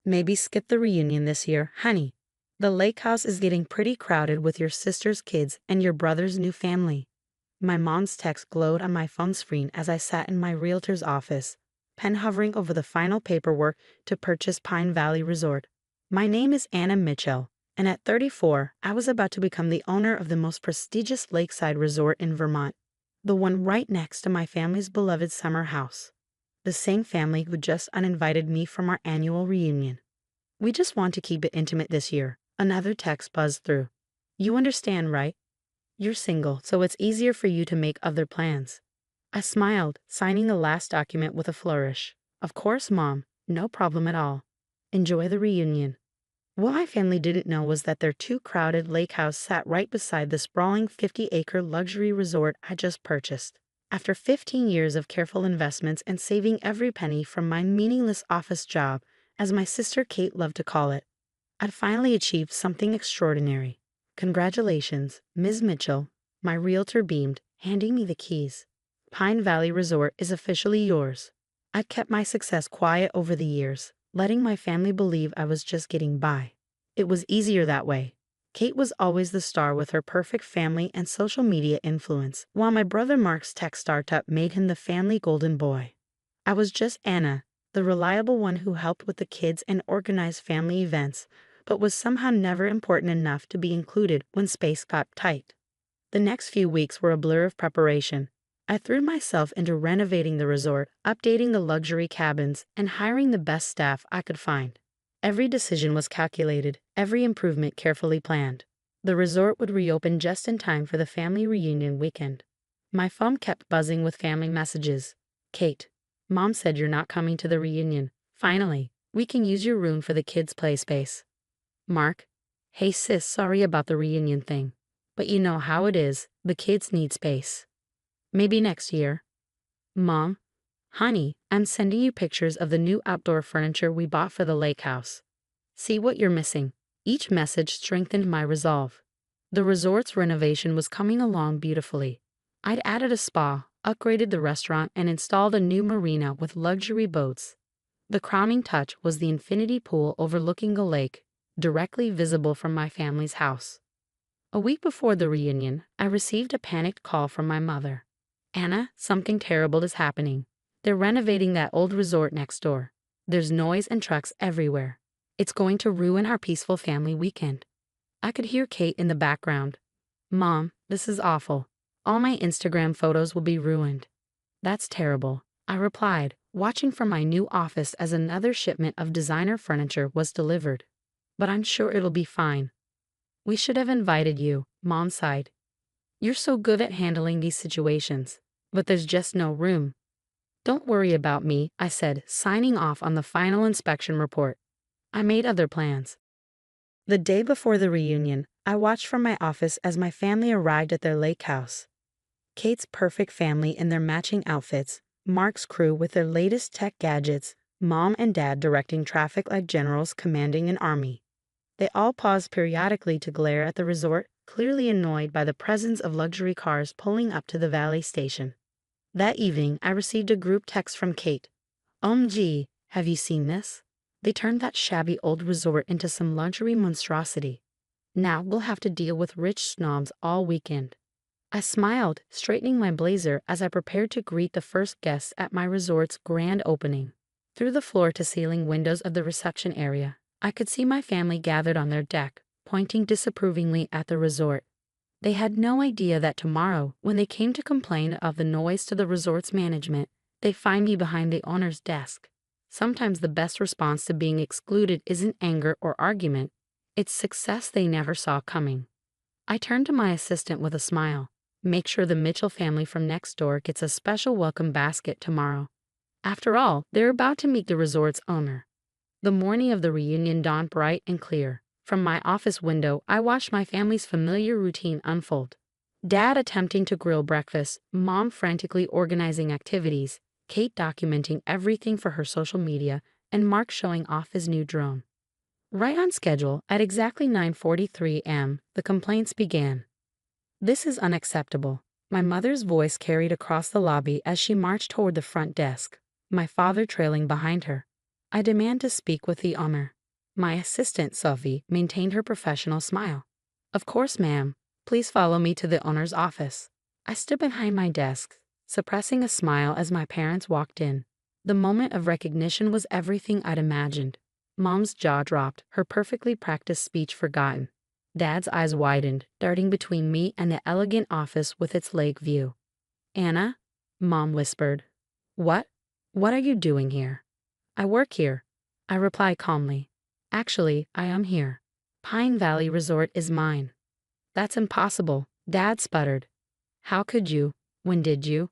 Maybe skip the reunion this year, honey. The lake house is getting pretty crowded with your sister's kids and your brother's new family. My mom's text glowed on my phone screen as I sat in my realtor's office, pen hovering over the final paperwork to purchase Pine Valley Resort. My name is Anna Mitchell, and at 34, I was about to become the owner of the most prestigious lakeside resort in Vermont, the one right next to my family's beloved summer house. The same family who just uninvited me from our annual reunion. We just want to keep it intimate this year, another text buzzed through. You understand, right? You're single, so it's easier for you to make other plans. I smiled, signing the last document with a flourish. Of course, Mom, no problem at all. Enjoy the reunion. What my family didn't know was that their too crowded lake house sat right beside the sprawling 50-acre luxury resort I just purchased. After 15 years of careful investments and saving every penny from my meaningless office job, as my sister Kate loved to call it, I'd finally achieved something extraordinary. Congratulations, Ms. Mitchell, my realtor beamed, handing me the keys. Pine Valley Resort is officially yours. I'd kept my success quiet over the years, letting my family believe I was just getting by. It was easier that way. Kate was always the star with her perfect family and social media influence, while my brother Mark's tech startup made him the family golden boy. I was just Anna, the reliable one who helped with the kids and organized family events, but was somehow never important enough to be included when space got tight. The next few weeks were a blur of preparation. I threw myself into renovating the resort, updating the luxury cabins, and hiring the best staff I could find. Every decision was calculated, every improvement carefully planned. The resort would reopen just in time for the family reunion weekend. My phone kept buzzing with family messages. Kate, Mom said you're not coming to the reunion. Finally, we can use your room for the kids' play space. Mark, hey sis, sorry about the reunion thing. But you know how it is, the kids need space. Maybe next year. Mom, honey, I'm sending you pictures of the new outdoor furniture we bought for the lake house. See what you're missing. Each message strengthened my resolve. The resort's renovation was coming along beautifully. I'd added a spa, upgraded the restaurant, and installed a new marina with luxury boats. The crowning touch was the infinity pool overlooking the lake, directly visible from my family's house. A week before the reunion, I received a panicked call from my mother. Anna, something terrible is happening. They're renovating that old resort next door. There's noise and trucks everywhere. It's going to ruin our peaceful family weekend. I could hear Kate in the background. Mom, this is awful. All my Instagram photos will be ruined. That's terrible, I replied, watching from my new office as another shipment of designer furniture was delivered. But I'm sure it'll be fine. We should have invited you, Mom sighed. You're so good at handling these situations, but there's just no room. Don't worry about me, I said, signing off on the final inspection report. I made other plans. The day before the reunion, I watched from my office as my family arrived at their lake house. Kate's perfect family in their matching outfits, Mark's crew with their latest tech gadgets, Mom and Dad directing traffic like generals commanding an army. They all paused periodically to glare at the resort, clearly annoyed by the presence of luxury cars pulling up to the valet station. That evening, I received a group text from Kate. OMG, have you seen this? They turned that shabby old resort into some luxury monstrosity. Now we'll have to deal with rich snobs all weekend. I smiled, straightening my blazer as I prepared to greet the first guests at my resort's grand opening. Through the floor-to-ceiling windows of the reception area, I could see my family gathered on their deck, pointing disapprovingly at the resort. They had no idea that tomorrow, when they came to complain of the noise to the resort's management, they'd find me behind the owner's desk. Sometimes the best response to being excluded isn't anger or argument, it's success they never saw coming. I turned to my assistant with a smile. Make sure the Mitchell family from next door gets a special welcome basket tomorrow. After all, they're about to meet the resort's owner. The morning of the reunion dawned bright and clear. From my office window, I watched my family's familiar routine unfold. Dad attempting to grill breakfast, Mom frantically organizing activities, Kate documenting everything for her social media, and Mark showing off his new drone. Right on schedule, at exactly 9:43 a.m., the complaints began. This is unacceptable. My mother's voice carried across the lobby as she marched toward the front desk, my father trailing behind her. I demand to speak with the owner. My assistant, Sophie, maintained her professional smile. Of course, ma'am. Please follow me to the owner's office. I stood behind my desk, suppressing a smile as my parents walked in. The moment of recognition was everything I'd imagined. Mom's jaw dropped, her perfectly practiced speech forgotten. Dad's eyes widened, darting between me and the elegant office with its lake view. Anna? Mom whispered. What? What are you doing here? I work here. I replied calmly. Actually, I am here. Pine Valley Resort is mine. That's impossible, Dad sputtered. How could you? When did you?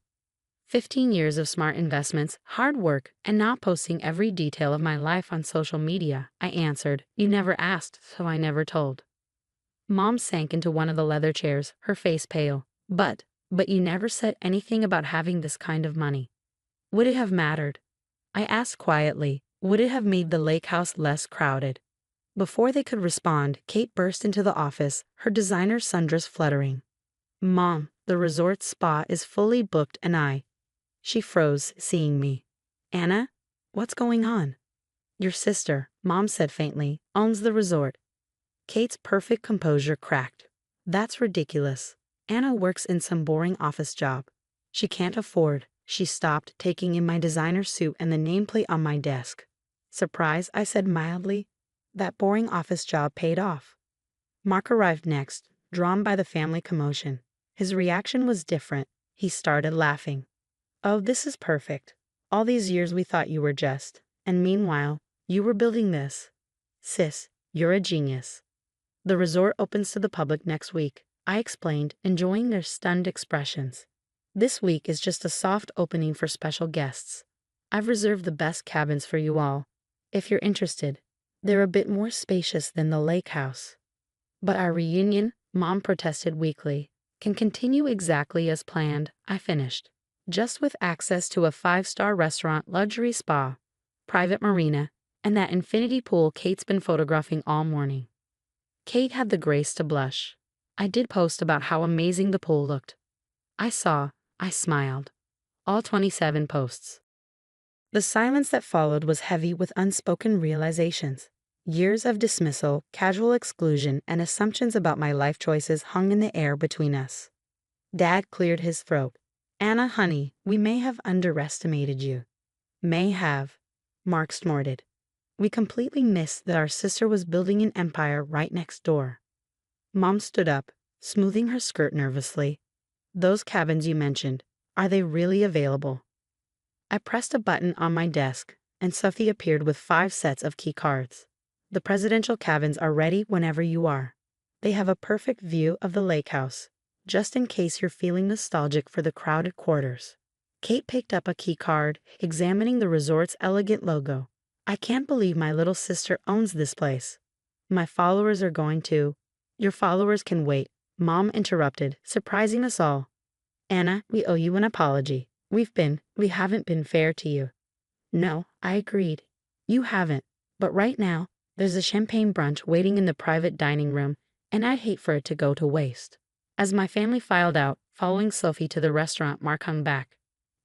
15 years of smart investments, hard work, and not posting every detail of my life on social media, I answered. You never asked, so I never told. Mom sank into one of the leather chairs, her face pale. But you never said anything about having this kind of money. Would it have mattered? I asked quietly. Would it have made the lake house less crowded? Before they could respond, Kate burst into the office, her designer sundress fluttering. Mom, the resort spa is fully booked and She froze, seeing me. Anna? What's going on? Your sister, Mom said faintly, owns the resort. Kate's perfect composure cracked. That's ridiculous. Anna works in some boring office job. She can't afford. She stopped, taking in my designer suit and the nameplate on my desk. Surprise, I said mildly. That boring office job paid off. Mark arrived next, drawn by the family commotion. His reaction was different. He started laughing. Oh, this is perfect. All these years we thought you were just. And meanwhile, you were building this. Sis, you're a genius. The resort opens to the public next week, I explained, enjoying their stunned expressions. This week is just a soft opening for special guests. I've reserved the best cabins for you all. If you're interested, they're a bit more spacious than the lake house. But our reunion, Mom protested weakly, can continue exactly as planned, I finished. Just with access to a 5-star restaurant, luxury spa, private marina, and that infinity pool Kate's been photographing all morning. Kate had the grace to blush. I did post about how amazing the pool looked. I smiled. All 27 posts. The silence that followed was heavy with unspoken realizations. Years of dismissal, casual exclusion, and assumptions about my life choices hung in the air between us. Dad cleared his throat. Anna, honey, we may have underestimated you. May have, Mark snorted. We completely missed that our sister was building an empire right next door. Mom stood up, smoothing her skirt nervously. Those cabins you mentioned, are they really available? I pressed a button on my desk, and Sophie appeared with 5 sets of key cards. The presidential cabins are ready whenever you are. They have a perfect view of the lake house, just in case you're feeling nostalgic for the crowded quarters. Kate picked up a key card, examining the resort's elegant logo. I can't believe my little sister owns this place. My followers are going to. Your followers can wait, Mom interrupted, surprising us all. Anna, we owe you an apology. We haven't been fair to you. No, I agreed. You haven't. But right now, there's a champagne brunch waiting in the private dining room, and I'd hate for it to go to waste. As my family filed out, following Sophie to the restaurant, Mark hung back.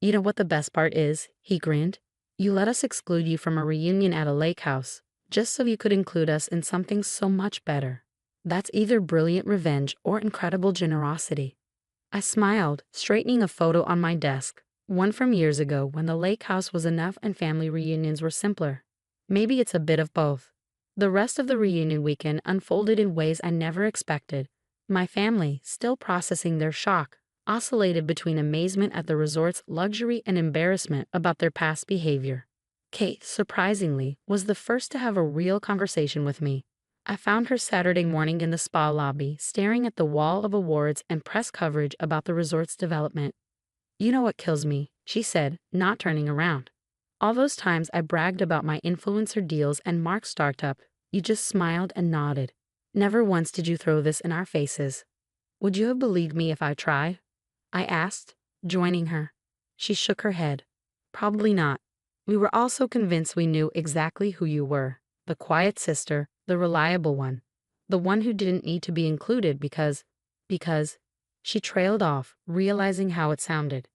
You know what the best part is? He grinned. You let us exclude you from a reunion at a lake house, just so you could include us in something so much better. That's either brilliant revenge or incredible generosity. I smiled, straightening a photo on my desk, one from years ago when the lake house was enough and family reunions were simpler. Maybe it's a bit of both. The rest of the reunion weekend unfolded in ways I never expected. My family, still processing their shock, oscillated between amazement at the resort's luxury and embarrassment about their past behavior. Kate, surprisingly, was the first to have a real conversation with me. I found her Saturday morning in the spa lobby, staring at the wall of awards and press coverage about the resort's development. You know what kills me, she said, not turning around. All those times I bragged about my influencer deals and Mark's startup, you just smiled and nodded. Never once did you throw this in our faces. Would you have believed me if I tried? I asked, joining her. She shook her head. Probably not. We were all so convinced we knew exactly who you were. The quiet sister, the reliable one. The one who didn't need to be included because, she trailed off, realizing how it sounded.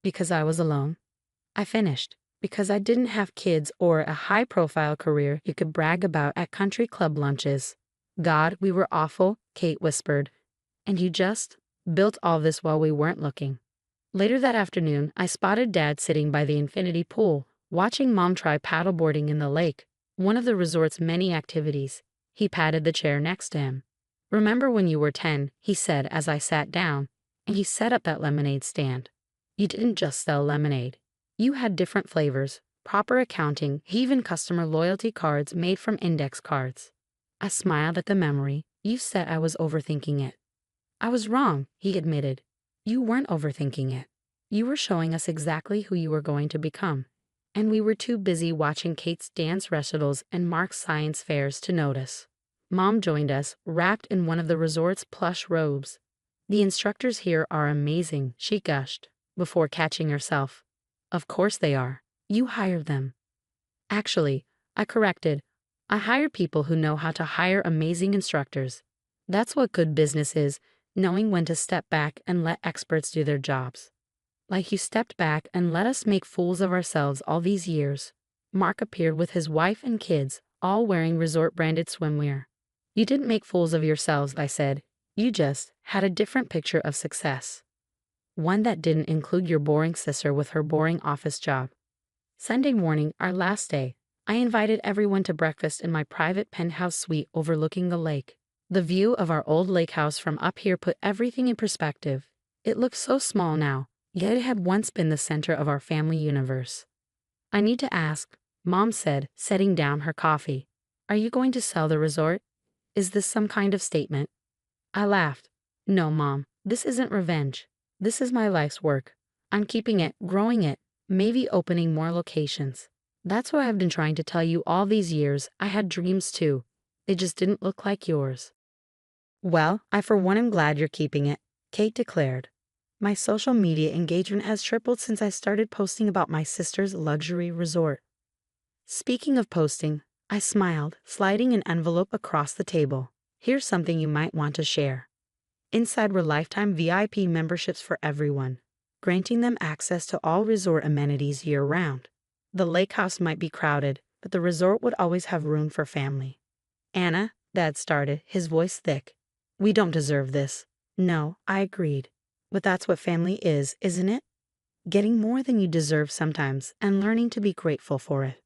Because I was alone. I finished. Because I didn't have kids or a high-profile career you could brag about at country club lunches. God, we were awful, Kate whispered. And you just built all this while we weren't looking. Later that afternoon, I spotted Dad sitting by the infinity pool, watching Mom try paddleboarding in the lake, one of the resort's many activities. He patted the chair next to him. Remember when you were 10, he said as I sat down, and he set up that lemonade stand. You didn't just sell lemonade. You had different flavors, proper accounting, even customer loyalty cards made from index cards. I smiled at the memory. You said I was overthinking it. I was wrong, he admitted. You weren't overthinking it. You were showing us exactly who you were going to become. And we were too busy watching Kate's dance recitals and Mark's science fairs to notice. Mom joined us, wrapped in one of the resort's plush robes. The instructors here are amazing, she gushed, before catching herself. Of course they are. You hired them. Actually, I corrected. I hired people who know how to hire amazing instructors. That's what good business is, knowing when to step back and let experts do their jobs. Like you stepped back and let us make fools of ourselves all these years. Mark appeared with his wife and kids, all wearing resort-branded swimwear. You didn't make fools of yourselves, I said. You just had a different picture of success. One that didn't include your boring sister with her boring office job. Sunday morning, our last day, I invited everyone to breakfast in my private penthouse suite overlooking the lake. The view of our old lake house from up here put everything in perspective. It looked so small now, yet it had once been the center of our family universe. I need to ask, Mom said, setting down her coffee. Are you going to sell the resort? Is this some kind of statement? I laughed. No, Mom, this isn't revenge. This is my life's work. I'm keeping it, growing it, maybe opening more locations. That's what I've been trying to tell you all these years. I had dreams too. They just didn't look like yours. Well, I for one am glad you're keeping it, Kate declared. My social media engagement has tripled since I started posting about my sister's luxury resort. Speaking of posting, I smiled, sliding an envelope across the table. Here's something you might want to share. Inside were lifetime VIP memberships for everyone, granting them access to all resort amenities year-round. The lake house might be crowded, but the resort would always have room for family. Anna, Dad started, his voice thick. We don't deserve this. No, I agreed. But that's what family is, isn't it? Getting more than you deserve sometimes and learning to be grateful for it.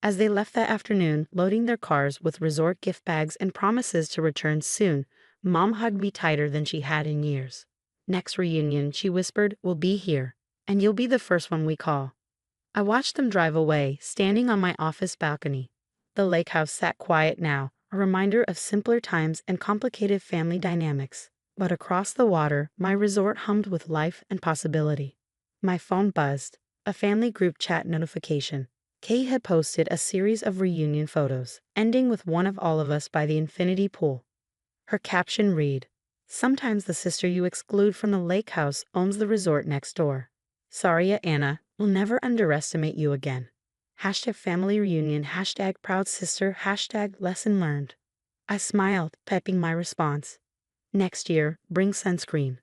As they left that afternoon, loading their cars with resort gift bags and promises to return soon, Mom hugged me tighter than she had in years. Next reunion, she whispered, we'll be here, and you'll be the first one we call. I watched them drive away, standing on my office balcony. The lake house sat quiet now, a reminder of simpler times and complicated family dynamics. But across the water, my resort hummed with life and possibility. My phone buzzed, a family group chat notification. Kate had posted a series of reunion photos, ending with one of all of us by the infinity pool. Her caption read, sometimes the sister you exclude from the lake house owns the resort next door. Sorry, Anna, we'll never underestimate you again. Hashtag family reunion, hashtag proud sister, hashtag lesson learned. I smiled, typing my response. Next year, bring sunscreen.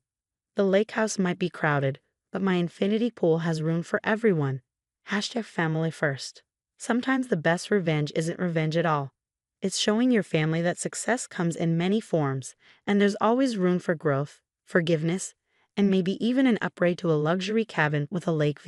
The lake house might be crowded, but my infinity pool has room for everyone. Hashtag family first. Sometimes the best revenge isn't revenge at all. It's showing your family that success comes in many forms, and there's always room for growth, forgiveness, and maybe even an upgrade to a luxury cabin with a lake view.